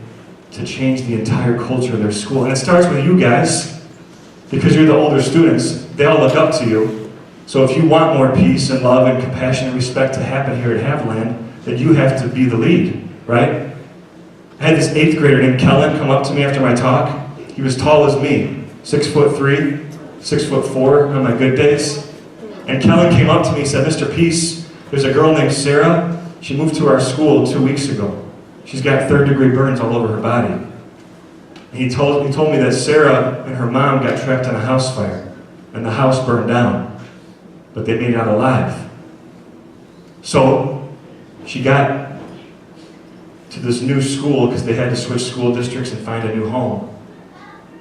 to change the entire culture of their school. And it starts with you guys, because you're the older students. They all look up to you. So if you want more peace and love and compassion and respect to happen here at Haviland, then you have to be the lead, right? I had this 8th grader named Kellen come up to me after my talk. He was tall as me, 6'3", 6'4" on my good days. And Kellen came up to me and said, Mr. Peace, there's a girl named Sarah. She moved to our school 2 weeks ago. She's got 3rd-degree burns all over her body. And he told me that Sarah and her mom got trapped in a house fire, and the house burned down, but they made it out alive. So she got to this new school because they had to switch school districts and find a new home.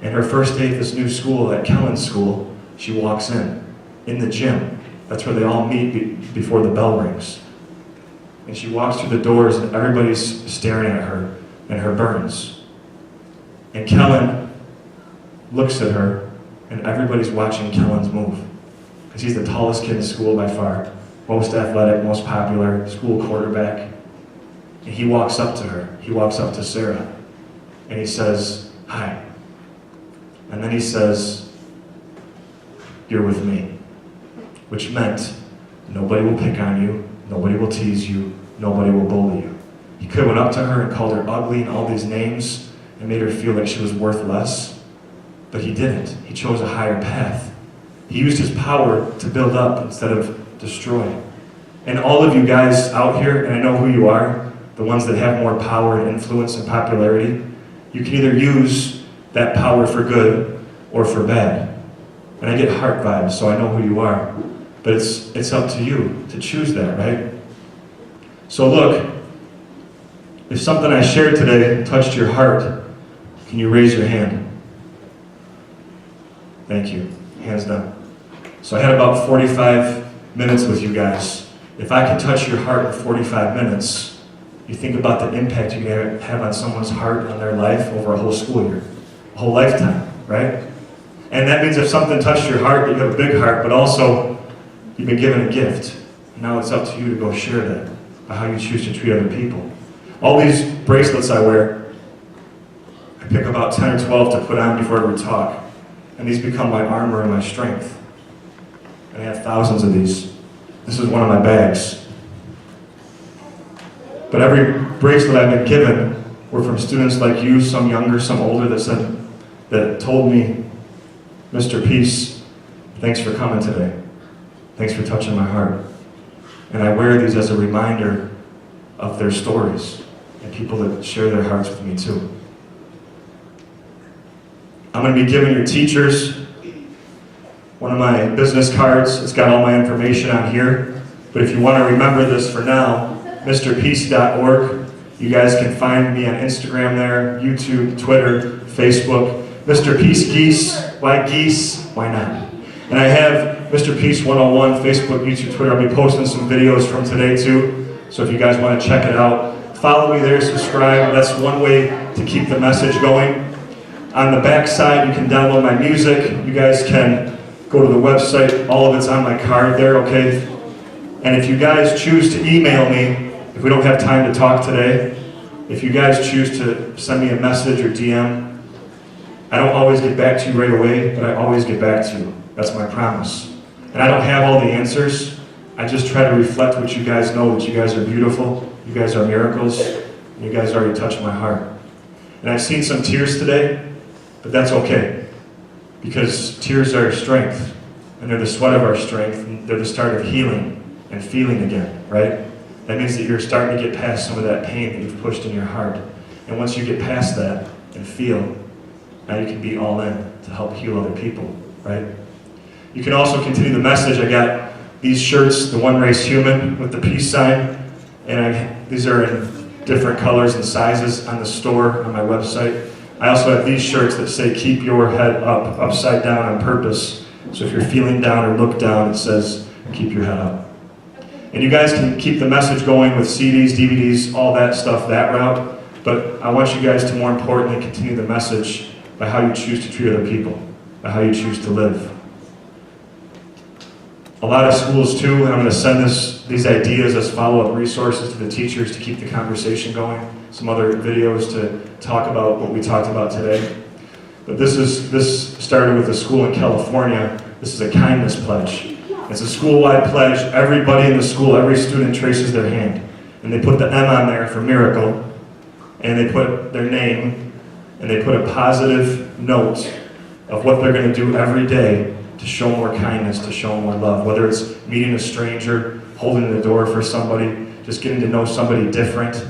And her first day at this new school, at Kellen's school, she walks in the gym. That's where they all meet before the bell rings. And she walks through the doors and everybody's staring at her and her burns. And Kellen looks at her and everybody's watching Kellen's move. Because he's the tallest kid in school by far, most athletic, most popular, school quarterback. And he walks up to her, he walks up to Sarah, and he says, hi. And then he says, you're with me. Which meant, nobody will pick on you, nobody will tease you, nobody will bully you. He could have went up to her and called her ugly and all these names and made her feel like she was worth less, but he didn't. He chose a higher path. He used his power to build up instead of destroy. And all of you guys out here, and I know who you are, the ones that have more power and influence and popularity, you can either use that power for good or for bad. And I get heart vibes, so I know who you are. But it's up to you to choose that, right? So look, if something I shared today touched your heart, can you raise your hand? Thank you. Hands down. So I had about 45 minutes with you guys. If I can touch your heart in 45 minutes, you think about the impact you can have on someone's heart, on their life, over a whole school year, a whole lifetime, right? And that means if something touched your heart, you have a big heart, but also you've been given a gift. Now it's up to you to go share that, by how you choose to treat other people. All these bracelets I wear, I pick about 10 or 12 to put on before every talk. And these become my armor and my strength. And I have thousands of these. This is one of my bags. But every bracelet I've been given were from students like you, some younger, some older, that told me, Mr. Peace, thanks for coming today. Thanks for touching my heart. And I wear these as a reminder of their stories and people that share their hearts with me too. I'm going to be giving your teachers one of my business cards. It's got all my information on here. But if you want to remember this for now, MrPeace.org. You guys can find me on Instagram there, YouTube, Twitter, Facebook. Mr. Peace Geese. Why geese? Why not? And I have Mr. Peace 101, Facebook, YouTube, Twitter. I'll be posting some videos from today too. So if you guys want to check it out, follow me there, subscribe. That's one way to keep the message going. On the back side, you can download my music. You guys can go to the website. All of it's on my card there, okay? And if you guys choose to email me, if we don't have time to talk today, if you guys choose to send me a message or DM, I don't always get back to you right away, but I always get back to you. That's my promise. And I don't have all the answers. I just try to reflect what you guys know, that you guys are beautiful, you guys are miracles, and you guys already touched my heart. And I've seen some tears today, but that's okay. Because tears are strength, and they're the sweat of our strength, and they're the start of healing and feeling again, right? That means that you're starting to get past some of that pain that you've pushed in your heart. And once you get past that and feel, now you can be all in to help heal other people, right? You can also continue the message. I got these shirts, the One Race Human with the peace sign, and these are in different colors and sizes on the store on my website. I also have these shirts that say, keep your head up, upside down on purpose. So if you're feeling down or look down, it says, keep your head up. And you guys can keep the message going with CDs, DVDs, all that stuff, that route. But I want you guys to more importantly continue the message by how you choose to treat other people, by how you choose to live. A lot of schools too, and I'm going to send these ideas as follow-up resources to the teachers to keep the conversation going. Some other videos to talk about what we talked about today. But this started with a school in California. This is a kindness pledge. It's a school-wide pledge. Everybody in the school, every student traces their hand. And they put the M on there for miracle. And they put their name. And they put a positive note of what they're going to do every day to show more kindness, to show more love. Whether it's meeting a stranger, holding the door for somebody, just getting to know somebody different.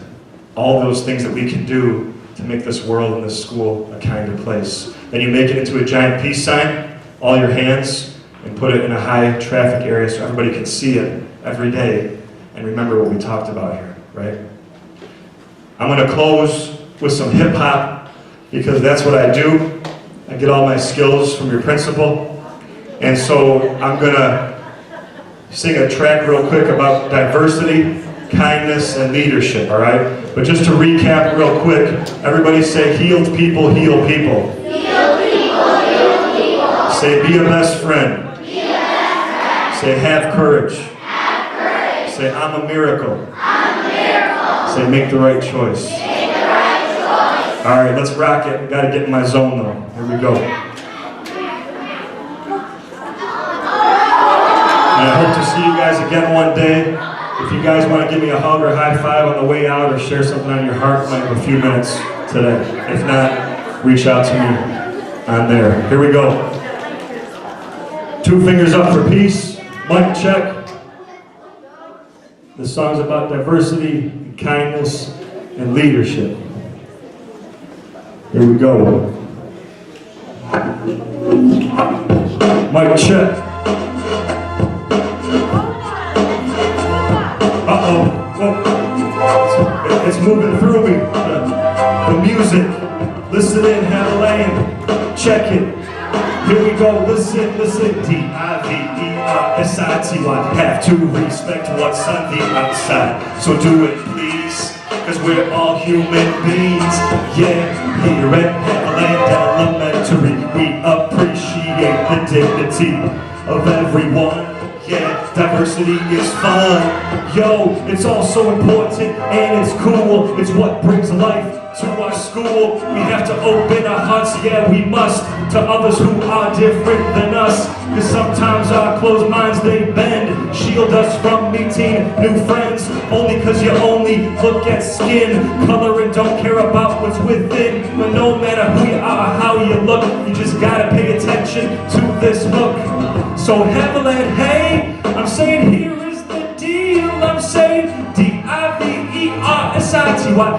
All those things that we can do to make this world and this school a kinder place. Then you make it into a giant peace sign, all your hands, and put it in a high traffic area so everybody can see it every day and remember what we talked about here, right? I'm going to close with some hip hop because that's what I do. I get all my skills from your principal. And so I'm going to sing a track real quick about diversity, kindness, and leadership, all right? But just to recap real quick, everybody say healed people, heal people. Heal people, heal people. Say be a best friend. Be a best friend. Say have courage. Have courage. Say I'm a miracle. I'm a miracle. Say make the right choice. Make the right choice. All right, let's rock it. Got to get in my zone though. Here we go. And I hope to see you guys again one day. If you guys want to give me a hug or high five on the way out or share something on your heart, might have a few minutes today. If not, reach out to me on there. Here we go. 2 fingers up for peace. Mic check. The song's about diversity, and kindness, and leadership. Here we go. Mic check. It's moving through me. The music. Listen in, Haviland. Check it. Here we go. Listen. Diversity. Have to respect what's on the outside. So do it, please. Cause we're all human beings. Yeah, here at Haviland Elementary, we appreciate the dignity of everyone. Yeah, diversity is fun. Yo, it's all so important and it's cool. It's what brings life to our school. We have to open our hearts, yeah, we must, to others who are different than us. Cause sometimes our closed minds, they bend, shield us from meeting new friends. Only cause you only look at skin color and don't care about what's within. But no matter who you are or how you look, you just gotta pay attention to this hook. So Haviland, hey, I'm saying here is the deal. I'm saying diversity.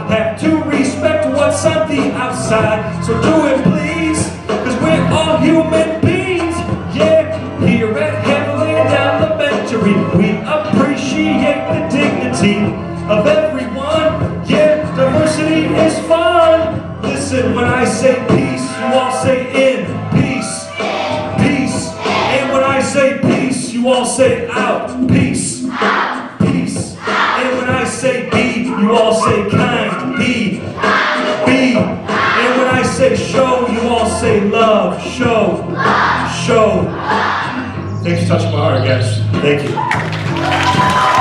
Have to respect what's on the outside. So do it, please, cause we're all human beings. Yeah, here at Haviland Elementary, we appreciate the dignity of everyone. Yeah, diversity is fun. Listen, when I say peace, you all say in. Peace. And when I say peace, you all say out. Peace. And when I say be, you all say kind. Be. And when I say show, you all say love. Show. Thanks for touching my heart, guys. Thank you.